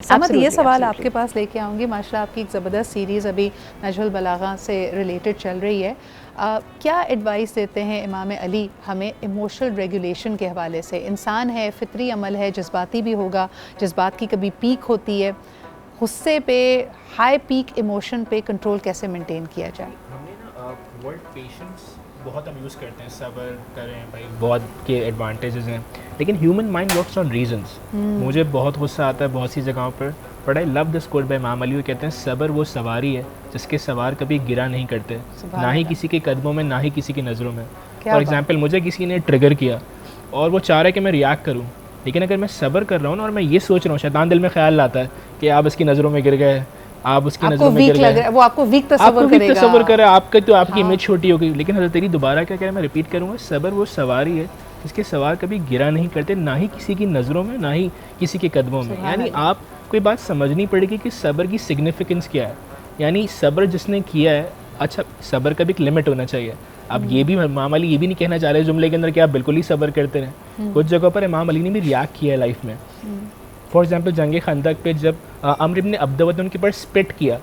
समत ये सवाल आपके पास लेके आऊँगी। माशाल्लाह आपकी एक ज़बरदस्त सीरीज़ अभी नहजुल बलागा से रिलेटेड चल रही है। क्या एडवाइस देते हैं इमाम अली हमें इमोशनल रेगुलेशन के हवाले से? इंसान है, फितरी अमल है, जज्बाती भी होगा, जज्बात की कभी पीक होती है, गुस्से पे हाई पीक इमोशन पे कंट्रोल कैसे मेंटेन किया जाए? हमने ना वर्ड पेशेंस बहुत हम यूज़ करते हैं, सब्र करें भाई, बहुत के एडवांटेजेस हैं, लेकिन human mind works on reasons. मुझे बहुत गुस्सा आता है बहुत सी जगहों पर, but I love this quote by Imam Ali. वो कहते हैं सब्र वो सवारी है जिसके सवार कभी गिरा नहीं करते, ना ही किसी के कदमों में, ना ही किसी की नज़रों में। फॉर एग्जाम्पल, मुझे किसी ने ट्रिगर किया और वो चाह रहा है कि मैं रिएक्ट करूँ, लेकिन अगर मैं सब्र कर रहा हूँ ना और मैं ये सोच रहा हूँ, शैतान दिल में ख्याल लाता है कि आप इसकी नज़रों में गिर गए, आप उसकी नज़रों में गिर गए, वो आपको वीक तसव्वुर करे, आपका तो आपकी इमेज छोटी हो गई। लेकिन हज़रत अली दोबारा क्या कह रहे हैं, मैं रिपीट करूँगा, सब्र वो सवारी है जिसके सवार कभी गिरा नहीं करते, ना ही किसी की नज़रों में, ना ही किसी के कदमों में। यानी आप कोई बात समझनी पड़ेगी कि सब्र की सिग्निफिकेंस क्या है। यानी सब्र जिसने किया है, अच्छा सब्र का भी एक लिमिट होना चाहिए। अब ये भी इमाम अली ये भी नहीं कहना चाह रहे जुमले के अंदर कि आप बिल्कुल ही सब्र करते रहें। कुछ जगहों पर इमाम अली ने भी रिएक्ट किया है लाइफ में। फॉर एग्जाम्पल, जंग खंदक पे जब अम्र इब्न अब्दवत ने उनके ऊपर स्पिट किया,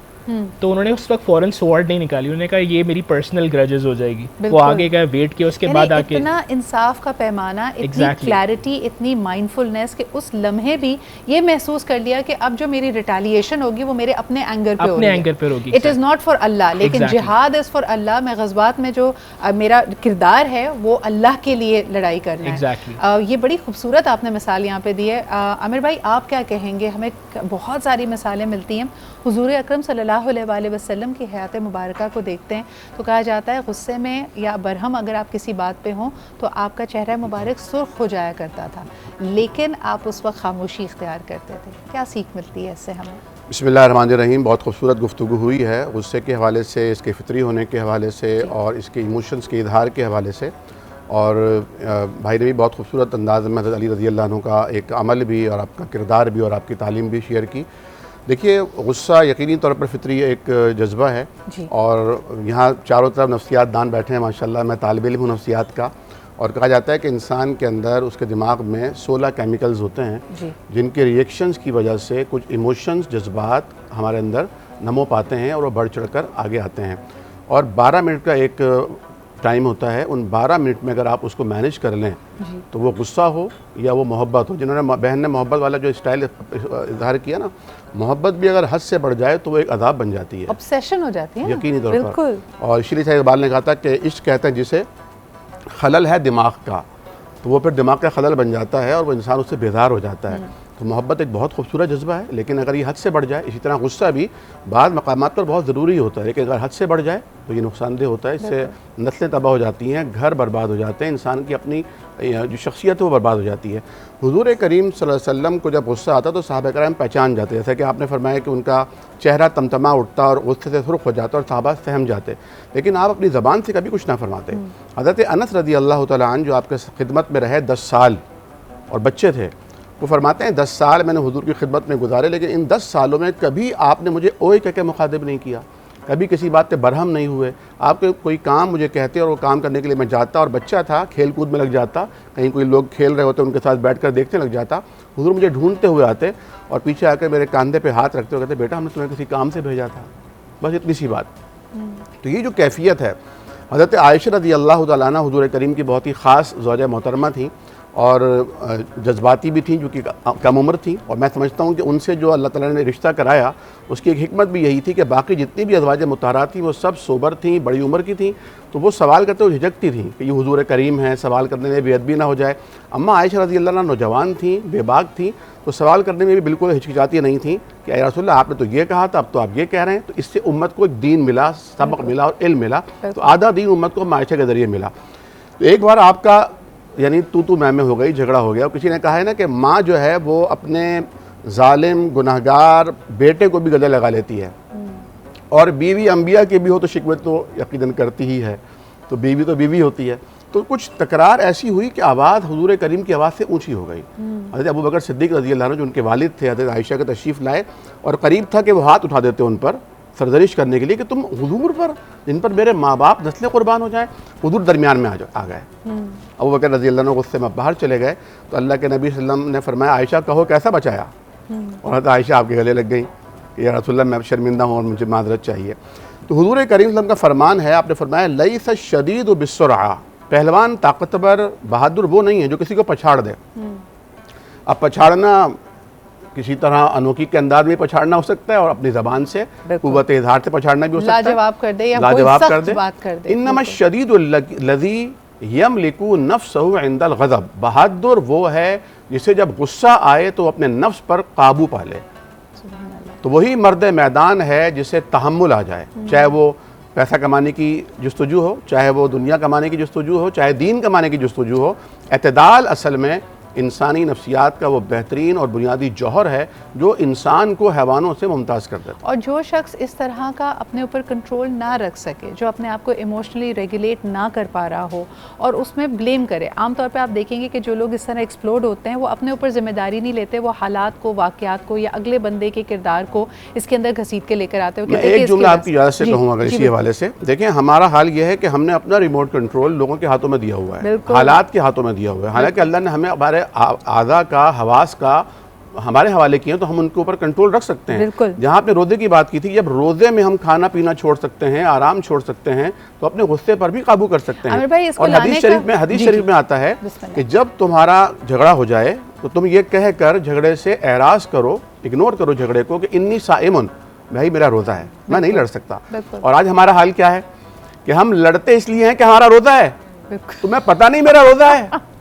तो उन्होंने उस वक्त फौरन स्वॉर्ड नहीं निकाली, उन्होंने कहा ये मेरी पर्सनल ग्रजेस हो जाएगी। वो आगे गए, वेट किया, उसके बाद आके इतना इंसाफ का पैमाना, इतनी क्लैरिटी, इतनी माइंडफुलनेस कि उस लम्हे भी ये महसूस कर लिया कि अब जो मेरी रिटेलिएशन होगी वो मेरे अपने एंगर पे होगी। इट इज़ नॉट फॉर अल्लाह, लेकिन जिहाद इज़ फॉर अल्लाह। मैं गज़बात में जो मेरा किरदार है वो अल्लाह के लिए लड़ाई करना है। ये बड़ी खूबसूरत आपने मिसाल यहाँ पे दी है। आमिर भाई, आप क्या कहेंगे? हमें बहुत सारी मिसालें मिलती हैं। हुजूर अकरम सल्लल्लाहु अलैहि वसल्लम की हयात मुबारका को देखते हैं तो कहा जाता है गुस्से में या बरहम अगर आप किसी बात पे हों तो आपका चेहरा मुबारक सुर्ख हो जाया करता था, लेकिन आप उस वक्त खामोशी इख्तियार करते थे। क्या सीख मिलती है इससे हमें? बिस्मिल्लाहिर्रहमानिर्रहीम। बहुत खूबसूरत गुफ्तगू हुई है गुस्से के हवाले से, इसके फितरी होने के हवाले से और इसके इमोशंस के इजहार के हवाले से। और भाई ने भी बहुत खूबसूरत अंदाज़ में हज़रत अली रज़ी अल्लाह अन्हु का एक अमल भी और आपका किरदार भी और आपकी तालीम भी शेयर की। देखिए, गुस्सा यकीनी तौर पर फितरी एक जज्बा है और यहाँ चारों तरफ नफ्सियात दान बैठे हैं माशाल्लाह। मैं तालिब इल्म हूँ नफ्सियात का, और कहा जाता है कि इंसान के अंदर, उसके दिमाग में 16 केमिकल्स होते हैं जिनके रिएक्शंस की वजह से कुछ इमोशंस, जज्बात हमारे अंदर नमो पाते हैं और वो बढ़ चढ़ कर आगे आते हैं। और 12 मिनट का एक टाइम होता है, उन 12 मिनट में अगर आप उसको मैनेज कर लें तो वो गुस्सा हो या वो मोहब्बत हो। जिन्होंने बहन ने मोहब्बत वाला जो स्टाइल इजहार किया ना, मोहब्बत भी अगर हद से बढ़ जाए तो वो एक अदाब बन जाती है, ऑब्सेशन हो जाती है यकीनी तौर पर। और इसीलिए शायद इकबाल ने कहा था कि इश्क कहते हैं जिसे खलल है दिमाग का, तो वो फिर दिमाग का खलल बन जाता है और वो इंसान उससे बेदार हो जाता है। तो मोहब्बत एक बहुत खूबसूरत जज्बा है, लेकिन अगर ये हद से बढ़ जाए, इसी तरह गुस्सा भी बाद मकामात पर बहुत ज़रूरी होता है, लेकिन अगर हद से बढ़ जाए तो ये नुकसानदेह होता है। इससे नस्लें तबाह हो जाती हैं, घर बर्बाद हो जाते हैं, इंसान की अपनी जो शख्सियत है वो बर्बाद हो जाती है। हुजूर करीम सल्लल्लाहु अलैहि वसल्लम को जब गुस्सा आता तो सहाबा कराम पहचान जाते, जैसा कि आपने फरमाया कि उनका चेहरा तमतमा उठता और गुस्से से सुर्ख हो जाता और सहाबा सहम जाते, लेकिन आप अपनी ज़बान से कभी कुछ ना फरमाते। हज़रत अनस रज़ी अल्लाह तआला अन्हु, जो आपके खिदमत में रहे 10 साल और बच्चे थे, वो फरमाते हैं 10 साल मैंने हुजूर की खिदमत में गुजारे, लेकिन इन 10 सालों में कभी आपने मुझे ओए कह के मुखातिब नहीं किया, कभी किसी बात पे बरहम नहीं हुए। आपके कोई काम मुझे कहते और वो काम करने के लिए मैं जाता, और बच्चा था, खेल कूद में लग जाता, कहीं कोई लोग खेल रहे होते उनके साथ बैठ कर देखने लग जाता। हुजूर मुझे ढूंढते हुए आते और पीछे आकर मेरे कंधे पे हाथ रखते हुए कहते, बेटा हमने तुम्हें किसी काम से भेजा था, बस इतनी सी बात। तो ये जो कैफियत है, हज़रत आयशा रज़ी अल्लाह तआला अन्हा हुजूर करीम की बहुत ही ख़ास ज़ौजा मोहतरमा थी और जज्बाती भी थी, जो कि कम उम्र थी। और मैं समझता हूँ कि उनसे जो अल्लाह ताला ने रिश्ता कराया उसकी एक हिकमत भी यही थी कि बाकी जितनी भी अज़वाज मुताहरात थी वो सब सोबर थी, बड़ी उम्र की थी, तो वो सवाल करते हुए झिझकती थी कि ये हुजूर करीम है, सवाल करने में बेअदबी ना हो जाए। अम्मा आयशा रज़ी अल्लाह अन्हा नौजवान थी, बेबाक थी, तो सवाल करने में भी बिल्कुल हिचकिचाती नहीं थी कि या रसूलल्लाह आपने तो ये कहा था, अब तो आप ये कह रहे हैं। तो इससे उम्मत को एक दीन मिला, सबक मिला और इल्म मिला, तो आधा दीन उम्मत को आयशा के ज़रिए मिला। तो एक बार आपका यानी तू मैं हो गई, झगड़ा हो गया, और किसी ने कहा है ना कि माँ जो है वो अपने जालिम गुनहगार बेटे को भी गले लगा लेती है, और बीवी अंबिया की भी हो तो शिकवे तो यकीनन करती ही है, तो बीवी तो बीवी होती है। तो कुछ तकरार ऐसी हुई कि आवाज़ हुजूर करीम की आवाज़ से ऊंची हो गई। हज़रत अबू बकर सिद्दीक़ रज़ी अल्लाह अन्हु, जो उनके वालिद थे, हज़रत आयशा के तशरीफ़ लाए और करीब था कि वो हाथ उठा देते उन पर सरजरिश करने के लिए कि तुम हुजूर पर, जिन पर मेरे माँ बाप नस्लें कुर्बान हो जाए। हुजूर दरमियान में आ गए। अबू बकर रज़ी अल्लाह अन्हु गुस्से में बाहर चले गए, तो अल्लाह के नबी सल्लल्लाहु अलैहि वसल्लम ने फरमाया, आयशा कहो कैसा बचाया? और हज़रत आयशा आपके गले लग गई कि या रसूलल्लाह मैं शर्मिंदा हूँ और मुझे माजरत चाहिए। तो हुज़ूर करीम सल्लल्लाहु अलैहि वसल्लम का फरमान है, आपने फरमाया लैसा शदीद बिस्सुरआ, पहलवान ताकतवर बहादुर वो नहीं है जो किसी को पछाड़ दे। अब पछाड़ना किसी तरह अनोखी के अंदाज में पछाड़ना हो सकता है और अपनी ज़बान से कुव्वत इज़हार से पछाड़ना भी हो सकता है, लाजवाब कर दे या लाजवाब कोई कर सख्त बात कर दे। इन्नमा शदीदुल लज़ी यमलिकु नफ्सहु इंदल गज़ब, बहादुर वो है जिसे जब गुस्सा आए तो अपने नफ्स पर काबू पा ले। तो वही मर्द मैदान है जिसे तहम्मुल आ जाए, चाहे वो पैसा कमाने की जुस्तजू हो, चाहे वो दुनिया कमाने की जुस्तजू हो, चाहे दीन कमाने की जुस्तजू हो। एतदाल असल में इंसानी नफ्सियात का वो बेहतरीन और बुनियादी जौहर है जो इंसान को हैवानों से मुमताज़ कर देता है। और जो शख्स इस तरह का अपने ऊपर कंट्रोल ना रख सके, जो अपने आप को इमोशनली रेगुलेट ना कर पा रहा हो और उसमें ब्लेम करे, आमतौर पे आप देखेंगे कि जो लोग इस तरह एक्सप्लोड होते हैं वो अपने ऊपर जिम्मेदारी नहीं लेते, वो हालात को, वाक़यात को या अगले बंदे के किरदार को इसके अंदर घसीट के लेकर आते हैं। एक जुमला आपकी इजाज़त से कहूँ अगर इसी हवाले से, देखें हमारा हाल ये है कि हमने अपना रिमोट कंट्रोल लोगों के हाथों में दिया हुआ है, हालात के हाथों में दिया हुआ है। हालांकि अल्लाह ने हमें हमारे आज़ा का, हवास का हमारे हवाले किए तो हम उनके ऊपर कंट्रोल रख सकते हैं। जहाँ आपने रोज़े की बात की थी, जब रोज़े में हम खाना पीना छोड़ सकते हैं, आराम छोड़ सकते हैं, तो अपने गुस्से पर भी काबू कर सकते हैं। और हदीस शरीफ में आता है कि जब तुम्हारा झगड़ा हो जाए तो तुम ये कह कर झगड़े से एराज करो, इग्नोर करो झगड़े को कि इन्नी साइमुन, भाई मेरा रोज़ा है, मैं नहीं लड़ सकता। और आज हमारा हाल क्या है कि हम लड़ते इसलिए हैं कि हमारा रोज़ा है, तुम्हें पता नहीं मेरा रोज़ा है।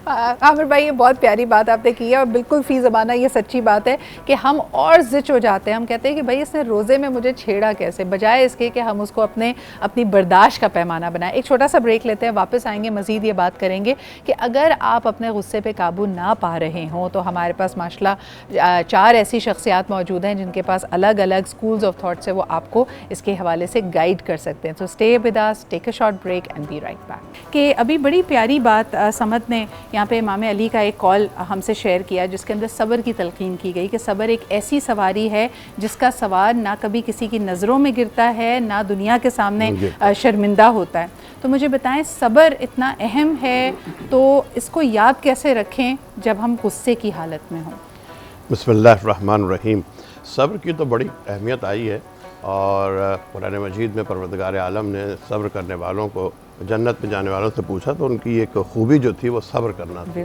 आमिर भाई, ये बहुत प्यारी बात आपने की है और बिल्कुल फ़ी ज़बाना ये सच्ची बात है कि हम और ज़िच हो जाते हैं। हम कहते हैं कि भाई इसने रोज़े में मुझे छेड़ा कैसे, बजाय इसके कि हम उसको अपनी बर्दाश्त का पैमाना बनाएं। एक छोटा सा ब्रेक लेते हैं, वापस आएंगे, मज़ीद ये बात करेंगे कि अगर आप अपने गुस्से पे काबू ना पा रहे हों तो हमारे पास माशाल्लाह 4 ऐसी शख्सियात मौजूद हैं जिनके पास अलग अलग स्कूल्स ऑफ थाट्स है, वो आपको इसके हवाले से गाइड कर सकते हैं। तो stay with us, take a short break and be right back. कि अभी बड़ी प्यारी बात समद ने यहाँ पे इमाम अली का एक कॉल हमसे शेयर किया जिसके अंदर सब्र की तलकीन की गई कि सब्र एक ऐसी सवारी है जिसका सवार ना कभी किसी की नज़रों में गिरता है, ना दुनिया के सामने शर्मिंदा होता है। तो मुझे बताएं, सब्र इतना अहम है तो इसको याद कैसे रखें जब हम गुस्से की हालत में हों? बिस्मिल्लाहिर्रहमानिर्रहीम। सब्र की तो बड़ी अहमियत आई है और कुरान मजीद में परवरदिगार आलम ने सब्र करने वालों को, जन्नत में जाने वालों से पूछा तो उनकी एक खूबी जो थी वो सब्र करना थी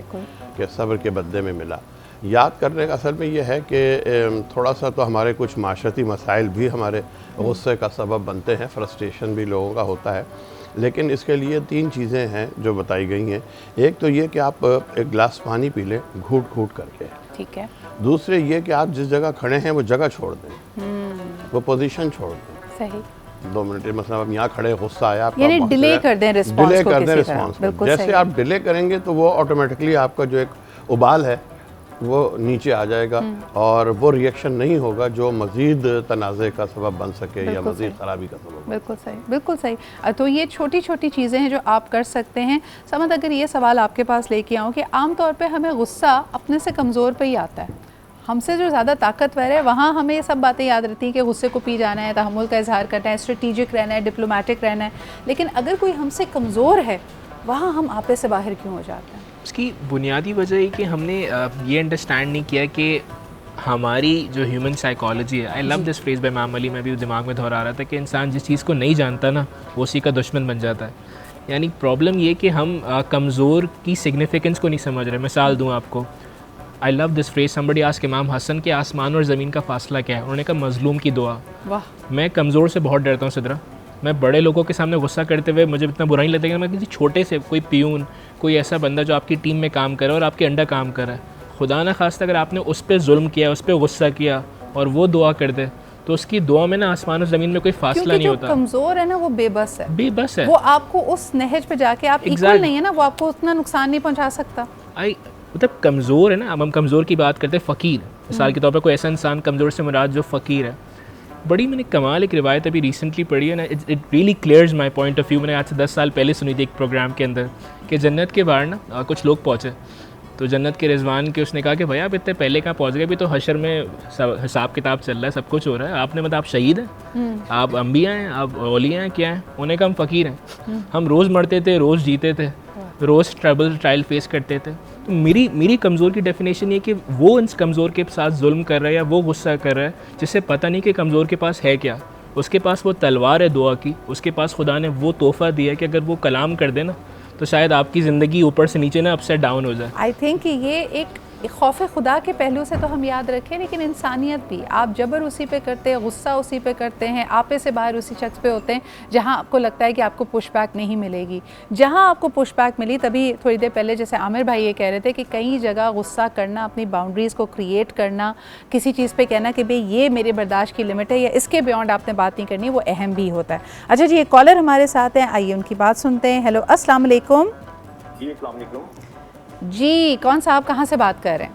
कि सब्र के बदले में मिला। याद करने का असल में ये है कि थोड़ा सा तो हमारे कुछ माशरती मसाइल भी हमारे गुस्से का सबब बनते हैं, फ्रस्ट्रेशन भी लोगों का होता है, लेकिन इसके लिए 3 चीज़ें हैं जो बताई गई हैं। एक तो ये कि आप एक गिलास पानी पी लें घूट घूट करके, ठीक है। दूसरे ये कि आप जिस जगह खड़े हैं वो जगह छोड़ दें, वो पोजीशन छोड़ दें। सही। 2 मिनट मतलब आप यहाँ खड़े, गुस्सा आया, यानी डिले कर दें रिस्पॉन्स को, डिले कर दें रिस्पॉन्स। जैसे आप डिले करेंगे तो वो ऑटोमेटिकली आपका जो एक उबाल है वो नीचे आ जाएगा और वो रिएक्शन नहीं होगा जो मज़ीद तनाज़े का सबब बन सके या मज़ीद ख़राबी का सबब। बिल्कुल सही, बिल्कुल सही। तो ये छोटी छोटी चीज़ें हैं जो आप कर सकते हैं। समझ, अगर ये सवाल आपके पास लेके आऊँ कि आम तौर पे हमें गुस्सा अपने से कमज़ोर पे ही आता है, हमसे जो ज़्यादा ताकतवर है वहाँ हमें ये सब बातें याद रहती हैं कि गुस्से को पी जाना है, तहम्मुल का इजहार करना है, स्ट्रेटेजिक रहना है, डिप्लोमेटिक रहना है। लेकिन अगर कोई हमसे कमज़ोर है वहाँ हम आपे से बाहर क्यों हो जाते हैं? उसकी बुनियादी वजह है कि हमने ये अंडरस्टैंड नहीं किया कि हमारी जो ह्यूमन साइकोलॉजी है, I love this phrase by Imam Ali, मैं भी दिमाग में दोहरा रहा था कि इंसान जिस चीज़ को नहीं जानता ना वो उसी का दुश्मन बन जाता है। यानी प्रॉब्लम ये कि हम कमज़ोर की सिग्निफिकेंस को नहीं समझ रहे। मिसाल दूँ आपको, आई love this phrase, somebody asked इमाम हसन के आसमान और ज़मीन का फासला क्या है। उन्होंने कहा मज़लूम की दुआ। वाह। मैं कमज़ोर से बहुत डरता हूँ सिद्रा। मैं बड़े लोगों के सामने गुस्सा करते हुए मुझे इतना बुरा नहीं लगता कि मैं किसी छोटे से, कोई पियून, कोई ऐसा बंदा जो आपकी टीम में काम कर रहा है और आपके अंडर काम कर रहा है, खुदा न खास्ता अगर आपने उस पर जुल्म किया, उस पर गुस्सा किया और वो दुआ कर दे तो उसकी दुआ में ना आसमान और ज़मीन में कोई फासला नहीं होता। कमज़ोर है ना वो बेबस है, बेबस है। वो आपको उस नहज पे जाके आप इक्वल नहीं है ना, वो आपको उतना नुकसान नहीं पहुंचा सकता। मतलब कमज़ोर है ना, अब हम कमज़ोर की बात करते हैं, फ़कीर मिसाल के तौर पर कोई ऐसा इंसान कमज़ोर से मुराद जो फ़कीर है। बड़ी मैंने कमाल एक रिवायत अभी रिसेंटली पढ़ी है ना, it really clears my point of view. मैंने आज से 10 साल पहले सुनी थी एक प्रोग्राम के अंदर कि जन्नत के बाहर ना कुछ लोग पहुँचे तो जन्नत के रिजवान के उसने कहा कि भैया आप इतने पहले कहाँ पहुँच गए, अभी तो हशर में हिसाब किताब चल रहा है, सब कुछ हो रहा है, आपने मतलब आप शहीद हैं, आप अम्बिया हैं, आप औलिया हैं, क्या हैं? उन्हें कहा हम फ़कीर हैं, हम रोज़ मरते थे, रोज़ जीते थे, रोज़ ट्रबल ट्रायल फेस करते थे। तो मेरी कमज़ोर की डेफिनेशन ये कि वो इन कमज़ोर के साथ जुल्म कर रहा है या वो गुस्सा कर रहा है जिससे पता नहीं कि कमज़ोर के पास है क्या। उसके पास वो तलवार है दुआ की, उसके पास खुदा ने वो तोहफ़ा दिया है कि अगर वो कलाम कर दे ना तो शायद आपकी ज़िंदगी ऊपर से नीचे ना अपसेट डाउन हो जाए। आई थिंक ये एक खौफ खुदा के पहलू से तो हम याद रखें, लेकिन इंसानियत भी। आप जबर उसी पे करते हैं, गुस्सा उसी पे करते हैं, आपे से बाहर उसी शख्स पे होते हैं जहां आपको लगता है कि आपको पुशबैक नहीं मिलेगी। जहां आपको पुशबैक मिली, तभी थोड़ी देर पहले जैसे आमिर भाई ये कह रहे थे कि कई जगह गुस्सा करना, अपनी बाउंड्रीज़ को क्रिएट करना, किसी चीज़ पे कहना कि भाई ये मेरे बर्दाश्त की लिमिट है या इसके बियॉन्ड आपने बात नहीं करनी, वो अहम भी होता है। अच्छा जी, एक कॉलर हमारे साथ हैं, आइए उनकी बात सुनते हैं। हेलो, अस्सलाम वालेकुम। जी अस्सलाम वालेकुम। जी, कौन सा, आप कहाँ से बात कर रहे हैं?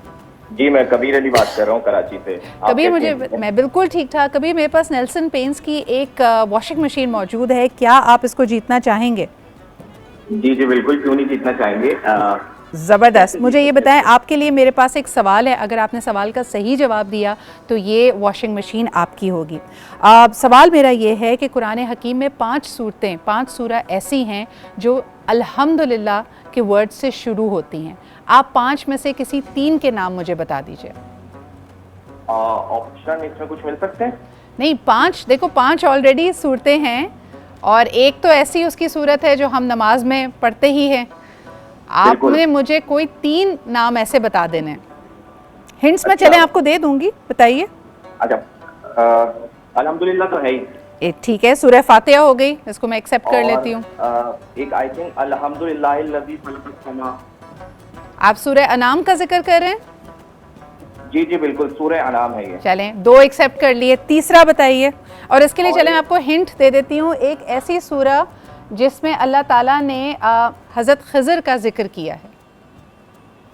जी मैं कबीर अली बात कर रहा हूँ कराची से। कबीर, मैं बिल्कुल ठीक ठाक। कबीर, मेरे पास नेल्सन पेंट्स की एक वॉशिंग मशीन मौजूद है, क्या आप इसको जीतना चाहेंगे? जी जी बिल्कुल, क्यों नहीं जीतना चाहेंगे। ज़बरदस्त। मुझे ये बताएं, आपके लिए मेरे पास एक सवाल है, अगर आपने सवाल का सही जवाब दिया तो ये वॉशिंग मशीन आपकी होगी। सवाल मेरा ये है कि कुरान हकीम में 5 सूरतें, 5 सूरह ऐसी हैं जो अल्हम्दुलिल्लाह के वर्ड से शुरू होती हैं। आप 5 में से किसी 3 के नाम मुझे बता दीजिए। ऑप्शन इसमें कुछ मिल सकते हैं? नहीं, 5 देखो, 5 ऑलरेडी सूरतें हैं और एक तो ऐसी उसकी सूरत है जो हम नमाज में पढ़ते ही हैं। आपने मुझे कोई 3 नाम ऐसे बता देने। हिंट्स में चले आपको दे दूंगी, बताइए। अच्छा, अल्हम्दुलिल्लाह तो है ही। ठीक है, सूरह फातिहा हो गई, इसको मैं एक्सेप्ट कर लेती हूँ। एक आई थिंक अल्हम्दुलिल्लाहिल्लज़ी खलक़स समा। आप सूरह अनाम का जिक्र कर रहे हैं? जी जी बिल्कुल, सूरह अनाम है ये। चलें, 2 एक्सेप्ट कर लिए, तीसरा बताइए। और इसके लिए चलें, मैं आपको हिंट दे देती हूँ। एक ऐसी सूरह जिसमें अल्लाह ताला ने हज़रत खिज़र का जिक्र किया है।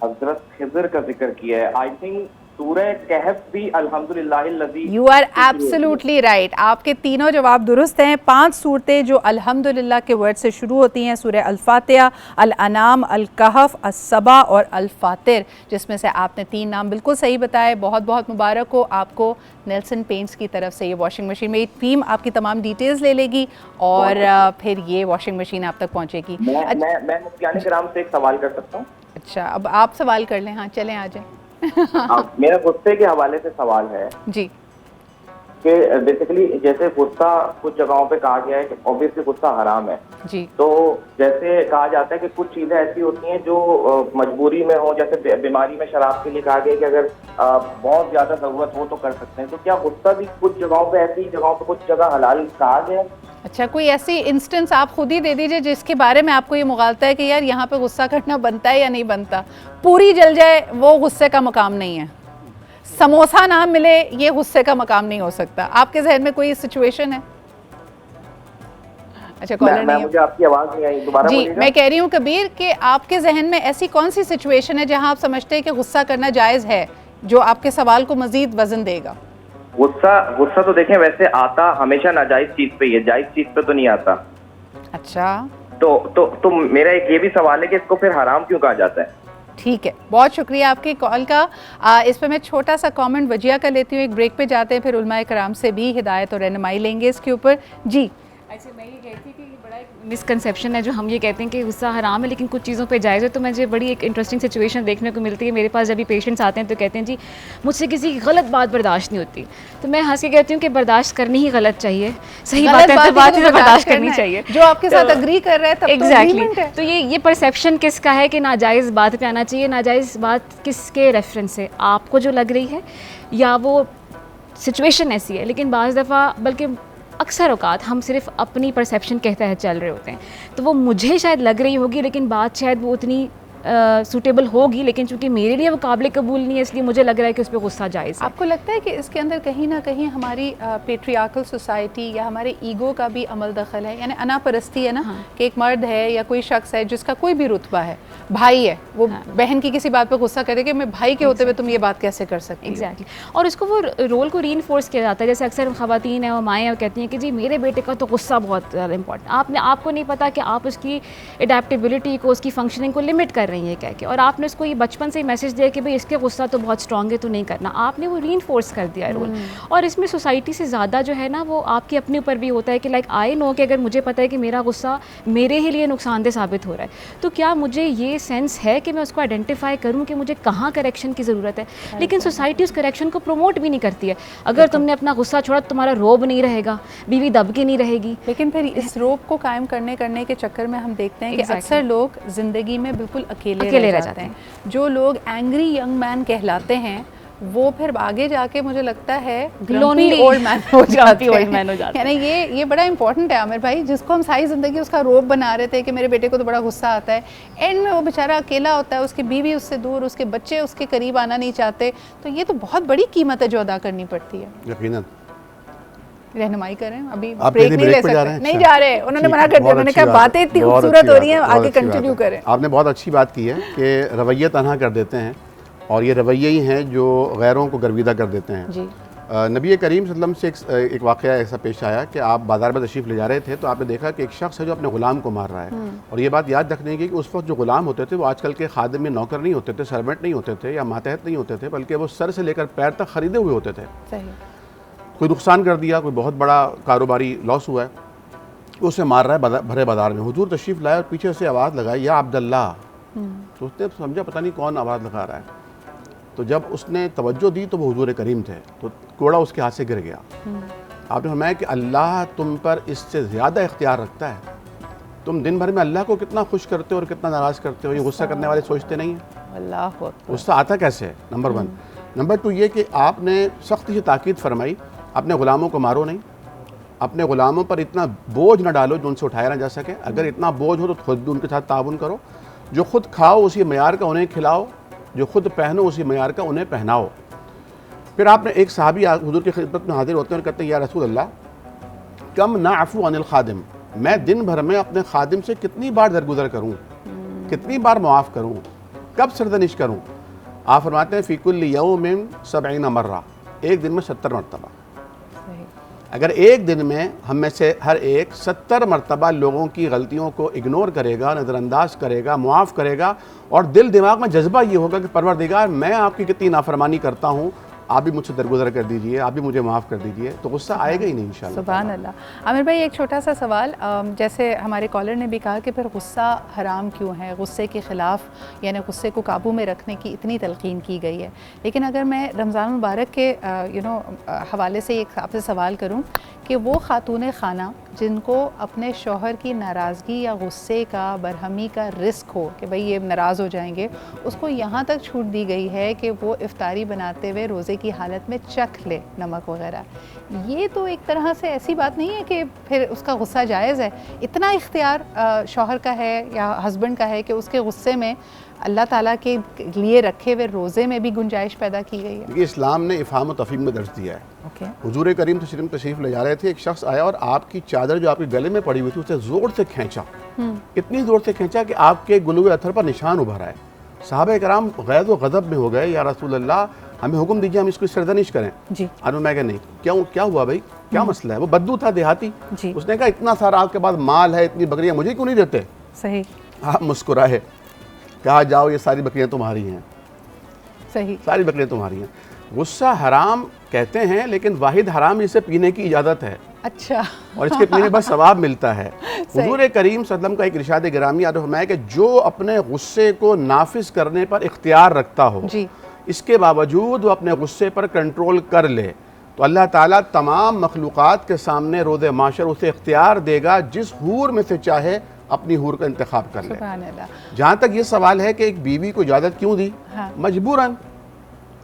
हज़रत खिज़र का जिक्र किया है, आई थिंक सूरह कहफ भी अल्हम्दुलिल्लाहिल्लज़ी। यू आर एब्सोल्युटली राइट, आपके तीनों जवाब दुरुस्त हैं। 5 सूरतें जो अल्हम्दुलिल्लाह के वर्ड से शुरू होती हैं, सूरह अल-फातिहा, अल-अनाम, अल-कहफ, अस-सबा और अल-फातिर, जिसमें से आपने 3 नाम बिल्कुल सही बताए। बहुत बहुत मुबारक हो आपको। नेल्सन पेंट्स की तरफ से ये वॉशिंग मशीन, मेरी टीम आपकी तमाम डिटेल्स ले लेगी और फिर ये वॉशिंग मशीन आप तक पहुँचेगी। मैं मुफ्तियाने किराम से एक सवाल कर सकता हूँ? अच्छा, अब आप सवाल कर लें। हाँ चलें, आ जाएं। मेरा गुस्से के हवाले से सवाल है जी कि बेसिकली जैसे गुस्सा कुछ जगहों पे कहा गया है कि ऑब्वियसली गुस्सा हराम है जी। तो जैसे कहा जाता है कि कुछ चीजें ऐसी होती हैं जो मजबूरी में हो, जैसे बीमारी में शराब के लिए कहा गया कि अगर बहुत ज्यादा जरूरत हो तो कर सकते हैं, तो क्या गुस्सा भी कुछ जगहों पे, ऐसी जगहों पे कुछ जगह हलाल कहा गया है? अच्छा, कोई ऐसी इंस्टेंस आप खुद ही दे दीजिए जिसके बारे में आपको ये मुगालता है कि यार यहाँ पे गुस्सा करना बनता है या नहीं बनता। पूरी जल जाए वो गुस्से का मकाम नहीं है, समोसा ना मिले ये गुस्से का मकाम नहीं हो सकता। आपके जहन में कोई सिचुएशन है? अच्छा, कॉलर नहीं है। मुझे आपकी आवाज नहीं आई, दोबारा जी मैं कह रही हूँ कबीर कि आपके जहन में ऐसी कौन सी सिचुएशन है जहाँ आप समझते हैं कि गुस्सा करना जायज़ है, जो आपके सवाल को मजीद वजन देगा? गुस्सा तो देखें वैसे आता हमेशा नाजायज चीज पे ही है, जायज चीज पे तो नहीं आता। अच्छा, तो मेरा एक ये भी सवाल है कि इसको फिर हराम क्यों कहा जाता है? ठीक है, बहुत शुक्रिया आपकी कॉल का। इस पर मैं छोटा सा कमेंट वजिया का लेती हूँ, एक ब्रेक पे जाते हैं, फिर उलमाए कराम से भी हिदायत और रहनुमाई लेंगे इसके ऊपर। जी अच्छा, मैं ये कहती कि बड़ा एक मिसकंसेप्शन है जो हम ये कहते हैं कि गुस्सा हराम है लेकिन कुछ चीज़ों पे जायज़ है। तो मुझे बड़ी एक इंटरेस्टिंग सिचुएशन देखने को मिलती है। मेरे पास जब भी पेशेंट्स आते हैं तो कहते हैं जी मुझसे किसी की गलत बात बर्दाश्त नहीं होती, तो मैं हंस के कहती हूँ कि बर्दाश्त करनी ही गलत चाहिए, सही बात है तो बात ही बर्दाश्त करनी चाहिए, जो आपके साथ अग्री कर रहा है तब एग्जैक्टली। तो ये परसेप्शन किसका है कि नाजायज़ बात पे आना चाहिए? नाजायज़ बात किसके रेफरेंस से आपको जो लग रही है या वो सिचुएशन ऐसी है? लेकिन बाज़ दफ़ा, बल्कि अक्सर औकात हम सिर्फ अपनी परसेप्शन के तहत चल रहे होते हैं, तो वो मुझे शायद लग रही होगी लेकिन बात शायद वो उतनी सूटेबल होगी, लेकिन चूंकि मेरे लिए वो काबिल कबूल नहीं है इसलिए मुझे लग रहा है कि उस पर गुस्सा जायज़ है। आपको लगता है कि इसके अंदर कहीं ना कहीं हमारी पेट्रियार्कल सोसाइटी या हमारे ईगो का भी अमल दखल है? यानी अनापरस्ती है ना, हाँ। कि एक मर्द है या कोई शख्स है जिसका कोई भी रुतबा है, भाई है, वो हाँ। बहन की किसी बात पर गुस्सा करे कि मैं भाई के होते हुए तुम ये बात कैसे कर सकती हो? एग्जैक्टली। और उसको वो रोल को रीइंफोर्स किया जाता है। जैसे अक्सर ख़वातीन हैं और माएँ हैं, वो कहती हैं कि जी मेरे बेटे का तो गुस्सा बहुत ज़्यादा इंपॉर्टेंट। आपको नहीं पता कि आप उसकी एडेप्टेबिलिटी को, उसकी फंक्शनिंग को लिमिट कर कर रही हैं कह के, और आपने उसको ये बचपन से ही मैसेज दिया कि भाई इसके गुस्सा तो बहुत स्ट्रॉन्ग है, तो नहीं करना, आपने वो रीइंफोर्स कर दिया रोल। और इसमें सोसाइटी से ज़्यादा जो है ना वो आपके अपने ऊपर भी होता है कि लाइक आई नो कि अगर मुझे पता है कि मेरा गुस्सा मेरे ही लिए नुकसानदेह साबित हो रहा है, तो क्या मुझे ये सेंस है कि मैं उसको आइडेंटिफाई करूँ कि मुझे कहाँ करेक्शन की ज़रूरत है। लेकिन सोसाइटी उस करेक्शन को प्रमोट भी नहीं करती है। अगर तुमने अपना गुस्सा छोड़ा तो तुम्हारा रोब नहीं रहेगा, बीवी दब के नहीं रहेगी। लेकिन फिर इस रोब को कायम करने के चक्कर में हम देखते हैं कि अक्सर लोग ज़िंदगी में बिल्कुल अकेले रह जाते हैं। जो लोग एंग्री यंग मैन कहलाते हैं वो फिर आगे जाके मुझे लगता है ग्लम्पी ओल्ड मैन हो जाते हैं। यानी ये बड़ा इंपॉर्टेंट है आमिर भाई, जिसको हम सारी ज़िंदगी उसका रोब बना रहे थे कि मेरे बेटे को तो बड़ा गुस्सा आता है, एंड में वो बेचारा अकेला होता है, उसकी बीवी उससे दूर, उसके बच्चे उसके करीब आना नहीं चाहते। तो ये तो बहुत बड़ी कीमत है जो अदा करनी पड़ती है। यकीनन रहनुमाई करें, अभी ब्रेक नहीं ले सकते, नहीं जा रहे, उन्होंने मना कर दिया, उन्होंने कहा बातें इतनी खूबसूरत हो रही हैं, आगे कंटिन्यू करें। आपने बहुत अच्छी बात की है कि रवैये तनहा कर देते हैं, और ये रवैये ही हैं जो गैरों को गर्विदा कर देते हैं जी। नबी करीम सल्लल्लाहु अलैहि वसल्लम से एक वाक़या ऐसा पेश आया कि आप बाज़ार में तशरीफ़ ले जा रहे थे, तो आपने देखा कि एक शख्स है जो अपने ग़ुलाम को मार रहा है। और ये बात याद रखने की कि उस वक्त जो ग़ुलाम होते थे वो आजकल के खादिम में नौकर नहीं होते थे, सर्वेंट नहीं होते थे, या मातहत नहीं होते थे, बल्कि वो सर से लेकर पैर तक ख़रीदे हुए होते थे। कोई नुकसान कर दिया, कोई बहुत बड़ा कारोबारी लॉस हुआ है, उसे मार रहा है भरे बाज़ार में। हुजूर तशरीफ़ लाए और पीछे से आवाज़ लगाई, या अब्दुल्ला। तो उसने समझा पता नहीं कौन आवाज़ लगा रहा है। तो जब उसने तवज्जो दी तो वो हुजूर करीम थे, तो कोड़ा उसके हाथ से गिर गया। आपने फरमाया कि अल्लाह तुम पर इससे ज़्यादा इख्तियार रखता है। तुम दिन भर में अल्लाह को कितना खुश करते हो और कितना नाराज़ करते हो, ये गुस्सा करने वाले सोचते नहीं हैं। अल्लाह गुस्सा आता कैसे है, नंबर 1। नंबर 2 ये कि आपने सख्ती से ताकीद फरमाई, अपने ग़ुलामों को मारो नहीं, अपने ग़ुलामों पर इतना बोझ न डालो जो उनसे उठाया ना जा सके। अगर इतना बोझ हो तो खुद भी उनके साथ ताउन करो। जो खुद खाओ उसी मयार का उन्हें खिलाओ, जो खुद पहनो उसी मयार का उन्हें पहनाओ। फिर आपने एक सहाबी हुजूर की खिदमत में हाजिर होते हैं और कहते हैं, या रसूल अल्लाह, कम नाअफू अनिल खादिम, मैं दिन भर में अपने खादिम से कितनी बार दरगुजर करूँ, कितनी बार मुआफ़ करूँ, कब सरदनिश करूँ। आप फरमाते हैं, फ़ी कुल्लि यौमिन 70 मर्रा, एक दिन में 70 मरतबा। अगर एक दिन में हम में से हर एक 70 मरतबा लोगों की गलतियों को इग्नोर करेगा, नज़रअंदाज करेगा, मुआफ़ करेगा, और दिल दिमाग में जज्बा ये होगा कि परवरदिगार मैं आपकी कितनी नाफरमानी करता हूँ, आप भी मुझसे दरगुजर कर दीजिए, आप भी मुझे माफ़ कर दीजिए, तो गुस्सा आएगा ही नहीं इंशाअल्लाह। सुभान अल्लाह। आमिर भाई एक छोटा सा सवाल, जैसे हमारे कॉलर ने भी कहा कि फिर गुस्सा हराम क्यों है, गुस्से के ख़िलाफ़ यानी गुस्से को काबू में रखने की इतनी तलक़ीन की गई है। लेकिन अगर मैं रमज़ान मुबारक के हवाले से एक आपसे सवाल करूँ कि वो खातून खाना जिनको अपने शौहर की नाराज़गी या गुस्से का, बरहमी का रिस्क हो कि भाई ये नाराज़ हो जाएंगे, उसको यहाँ तक छूट दी गई है कि वो इफ्तारी बनाते हुए रोज़े की हालत में चख ले नमक वगैरह, ये तो एक तरह से ऐसी बात नहीं है कि फिर उसका गुस्सा जायज़ है। इतना इख्तियार शौहर का है या हस्बैंड का है कि उसके गुस्से में अल्लाह ताला के लिए रखे हुए रोज़े में भी गुंजाइश पैदा की गई है। देखिए, इस्लाम ने इफ़हाम व तफ़हीम में दर्ज दिया है। हुजूर करीम तशरीफ़ ले जा रहे थे, एक शख्स आया और आपकी चादर जो आपके गले में पड़ी हुई थी उसे ज़ोर से खींचा, इतनी ज़ोर से खींचा कि आपके गुलूए अथर पर निशान उभरा है। सहाबे कराम गैज़ व गज़ब में हो गए, या रसूल अल्लाह हमें हुक्म दीजिए हम इसको सरदनिश करें जी। मैं कहा नहीं, क्यों, क्या हुआ भाई, क्या मसला है। वो बद्दू था देहाती, उसने कहा इतना सारा आपके पास माल है, इतनी बकरियाँ मुझे क्यों नहीं देते। सही। आप मुस्कुराए, कहा जाओ ये सारी बकरियाँ तुम्हारी हैं। सही, सारी बकरियाँ तुम्हारी हैं। गुस्सा हराम कहते हैं, लेकिन वाहिद हराम इसे पीने की इजाज़त है। अच्छा। और इसके पीने पर सवाब मिलता है। हुजूर करीम सल्लल्लाहु अलैहि वसल्लम का एक इरशाद गिरामी याद है कि जो अपने गुस्से को नाफिज करने पर इख्तियार रखता हो जी, इसके बावजूद वो अपने गुस्से पर कंट्रोल कर ले, तो अल्लाह ताला तमाम मखलूक़ात के सामने रोज़े माशर उसे इख्तियार देगा जिस हूर में से चाहे अपनी हूर का इंतखाब कर ले। जहाँ तक ये सवाल है कि एक बीवी को इजाज़त क्यों दी, हाँ। मजबूरन।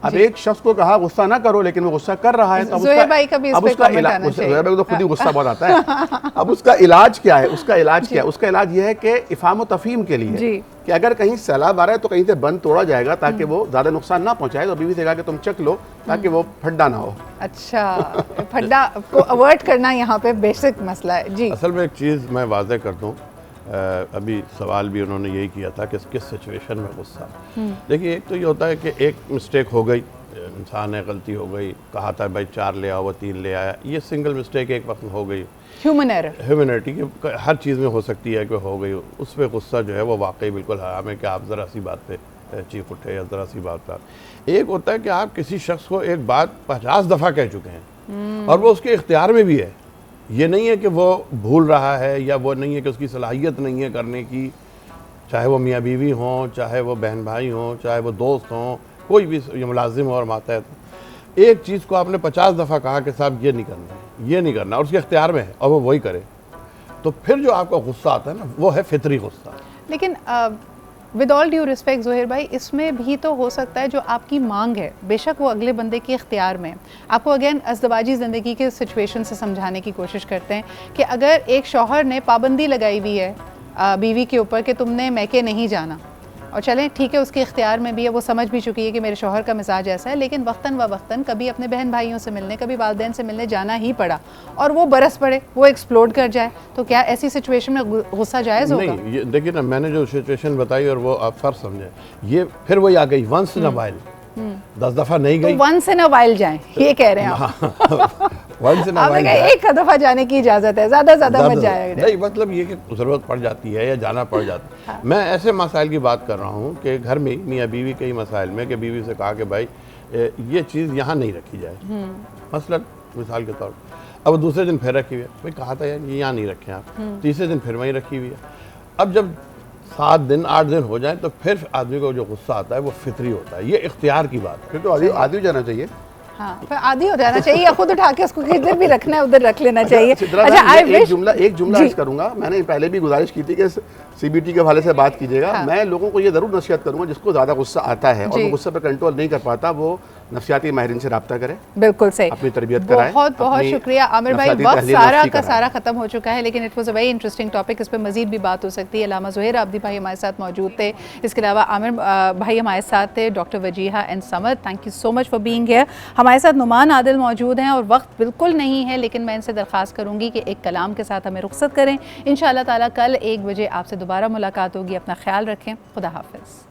अब एक शख्स को कहा गुस्सा ना करो, लेकिन वो गुस्सा कर रहा है, तो अब उसका इलाज, तो खुद ही गुस्सा बहुत आता है। अब उसका इलाज क्या है, उसका इलाज क्या है, उसका इलाज ये है कि इफ़हाम व तफ़हीम के लिए कि अगर कहीं सैलाब आ रहा है तो कहीं से बंद तोड़ा जाएगा ताकि वो ज़्यादा नुकसान ना पहुँचाए, तो बीवी से कहा कि तुम चख लो ताकि वो फड्डा ना हो। अच्छा, फड्डा को अवॉइड करना यहाँ पे बेसिक मसला है जी। असल में एक चीज़ मैं वाज़ेह कर दूँ, अभी सवाल भी उन्होंने यही किया था कि किस सिचुएशन में गुस्सा। देखिए, एक तो ये होता है कि एक मिस्टेक हो गई, इंसान है, गलती हो गई, कहा था भाई 4 ले आओ, वो 3 ले आया, ये सिंगल मिस्टेक एक वक्त हो गई, ह्यूमैनिटी की हर चीज़ में हो सकती है कि हो गई, उस पर गुस्सा जो है वो वाकई बिल्कुल हराम है कि आप ज़रा सी बात पे चीख उठे या ज़रा सी बात पर। एक होता है कि आप किसी शख्स को एक बात 50 दफ़ा कह चुके हैं और वो उसके इख्तियार में भी है, ये नहीं है कि वो भूल रहा है या वो नहीं है कि उसकी सलाहियत नहीं है करने की, चाहे वो मियाँ बीवी हों, चाहे वो बहन भाई हों, चाहे वो दोस्त हों, कोई भी मुलाजिम हो और मातहत, एक चीज़ को आपने 50 दफ़ा कहा कि साहब ये नहीं करना, ये नहीं करना, और उसके इख्तियार में है और वो वही करे, तो फिर जो आपका गुस्सा आता है ना, वो है फितरी गुस्सा। लेकिन विद ऑल ड्यू रिस्पेक्ट ज़ोहिर भाई, इसमें भी तो हो सकता है जो आपकी मांग है, बेशक वो अगले बंदे के इख्तियार में, आपको अगेन अज़दवाजी ज़िंदगी के सिचुएशन से समझाने की कोशिश करते हैं कि अगर एक शौहर ने पाबंदी लगाई हुई है बीवी के ऊपर कि तुमने मैके नहीं जाना, और चलें ठीक है उसके इख्तियार में भी है, वो समझ भी चुकी है कि मेरे शौहर का मिजाज ऐसा है, लेकिन वक्तन व वक्तन कभी अपने बहन भाइयों से मिलने, कभी वालिदैन से मिलने जाना ही पड़ा और वो बरस पड़े, वो एक्सप्लोड कर जाए, तो क्या ऐसी सिचुएशन में गुस्सा जायज़ होगा? नहीं, ये देखिए ना, मैंने जो सिचुएशन बताई और वो आप फर्ज समझे, ये फिर वही आ गई वंस इन अ वाइल, 10 दफ़ा नहीं गई, तो वंस इन अ वाइल जाएं, ये कह रहे हैं आप। वंस इन अ वाइल एक दफ़ा जाने की इजाज़त है, ज़्यादा मत जाएगा। नहीं, मतलब ये कि ज़रूरत पड़ जाती है या जाना पड़ जाता है। हाँ। मैं ऐसे मसाइल की बात कर रहा हूँ कि घर में मियाँ बीवी के ही मसाइल में कि बीवी से कहा कि भाई ये चीज़ यहाँ नहीं रखी जाए, मसलन मिसाल के तौर पर, अब दूसरे दिन फिर रखी हुई है, भाई कहा था यार ये यहाँ नहीं रखे आप, तीसरे दिन फिर वहीं रखी हुई है। अब जब 7 दिन 8 दिन हो जाए तो फिर आदमी को जो गुस्सा आता है वो फितरी होता है, ये इख्तियार की बात है, फिर तो आदि हो जाना चाहिए। हाँ, फिर आदि हो जाना चाहिए, या खुद उठा के उसको किधर भी रखना है उधर रख लेना चाहिए। अच्छा, एक जुमला अर्ज करूंगा, मैंने पहले भी गुजारिश की थी कि CBT के हवाले से बात कीजिएगा। हाँ। मैं लोगों को ये ज़रूर नसीहत करूंगा, जिसको ज़्यादा गुस्सा आता है और वो गुस्से पर कंट्रोल नहीं कर पाता, वो नफ्सियाती माहिरीन से रब्ता करें। बिल्कुल सही, अपनी तरबियत कराएं। बहुत बहुत शुक्रिया आमिर भाई, वक्त सारा का सारा खत्म हो चुका है, लेकिन it was a very interesting topic, इस पर मजीद भी बात हो सकती है। अल्लामा ज़ोहैर आबदी भाई हमारे साथ मौजूद थे, इसके अलावा आमिर भाई हमारे साथ थे, doctor Wajiha and Samad, thank you so much for being here. हमारे साथ नुमान आदिल मौजूद हैं और वक्त बिल्कुल नहीं है, लेकिन मैं इनसे दरख्वास्त करूँगी कि एक कलाम के साथ हमें रुख्सत करें। इंशाअल्लाह ताला कल 1 बजे आपसे दोबारा मुलाकात होगी, अपना ख्याल रखें, खुदा हाफिज़।